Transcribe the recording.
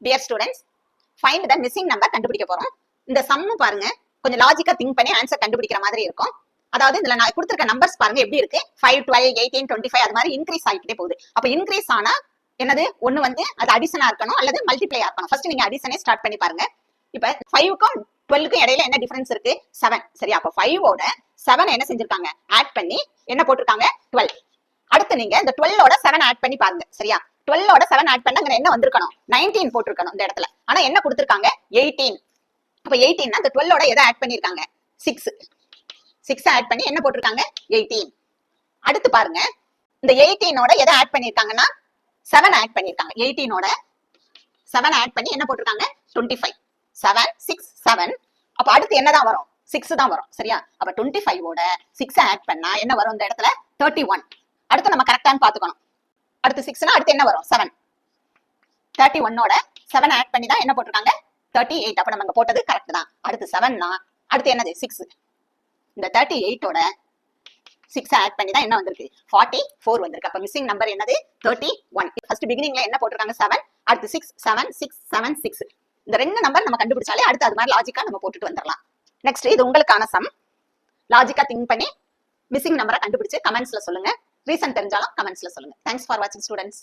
Dear students, find the missing number கண்டுபிடிக்க போறோம். இந்த சம்மு பாருங்க, கொஞ்சம் லாஜிக்கா திங்க் பண்ணி ஆன்சர் கண்டுபிடிக்கிற மாதிரி இருக்கும். அதாவது இதுல நான் கொடுத்திருக்க நம்பர்ஸ் பாருங்க எப்படி இருக்கு. 5, 12, 18, 25 அது மாதிரி இன்க்ரீஸ் ஆகிட்டே போகுது. அப்ப இன்க்ரீஸ் ஆனா என்னது, ஒண்ணு வந்து அது அடிஷனா இருக்கணும் அல்லது மல்டிப்ளை இருக்கணும். ஃபர்ஸ்ட் நீங்க அடிஷனே ஸ்டார்ட் பண்ணி பாருங்க. இப்ப 5க்கும் 12க்கும் இடையில என்ன டிஃபரன்ஸ் இருக்கு? 7. சரியா? அப்ப 5ஓட 7 என்ன செஞ்சிருக்காங்க? ஆட் பண்ணி என்ன போட்டிருக்காங்க? 12. அடுத்து நீங்க இந்த 12ஓட 7 ஆட் பண்ணி பாருங்க. சரியா? 12ஓட 7 ஆட் பண்ணா என்ன வந்திருக்கணும்? 19 போட்டிருக்கணும் இந்த இடத்துல. ஆனா என்ன கொடுத்திருக்காங்க? 18. அப்ப 18 இந்த 12ஓட எதை ஆட் பண்ணிருக்காங்க? 6 ஆட் பண்ணி என்ன போட்டிருக்காங்க? 18. அடுத்து பாருங்க, இந்த 18ஓட எதை ஆட் பண்ணிருக்காங்கன்னா 7 ஆட் பண்ணிருக்காங்க. 18ஓட 7 ஆட் பண்ணி என்ன போட்டிருக்காங்க? 25. 7, 6, 7. அப்ப அடுத்து என்னதான் வரும்? 6 தான் வரும். சரியா? அப்ப 25ஓட 6 ஆட் பண்ணா என்ன வரும் இந்த இடத்துல? 31. அடுத்து நம்ம கரெக்டான்னு பாத்துக்கணும். அடுத்து 6னா அடுத்து என்ன வரும்? 7. 31ஓட 7 ஆட் பண்ணி தான் என்ன போட்டிருக்காங்க? 38. அப்ப நம்ம போட்டது கரெக்ட் தான். அடுத்து 7னா அடுத்து என்னது? 6. இந்த 38ஓட 6 ஆட் பண்ணி தான் என்ன வந்திருக்கு? 44 வந்திருக்கு. அப்ப மிஸ்ஸிங் நம்பர் என்னது? 31. ஃபர்ஸ்ட் பிகினிங்ல என்ன போட்டிருக்காங்க? 7. அடுத்து 6, 7, 6, 7, 6. இந்த ரெண்டு நம்பர் நம்ம கண்டுபிடிச்சாலே அடுத்து அது மாதிரி லாஜிக்கா நம்ம போட்டுட்டு வந்துடலாம். நெக்ஸ்ட் இது உங்களுக்கான சம். லாஜிக்கா திங்க் பண்ணி மிஸ்ஸிங் நம்பரை கண்டுபிடிச்சு கமெண்ட்ஸ்ல சொல்லுங்க. ரீசன் தெரிஞ்சாலும் கமெண்ட்ஸ்ல சொல்லுங்க. தேங்க்ஸ் ஃபார் வாட்சிங் ஸ்டூடெண்ட்ஸ்.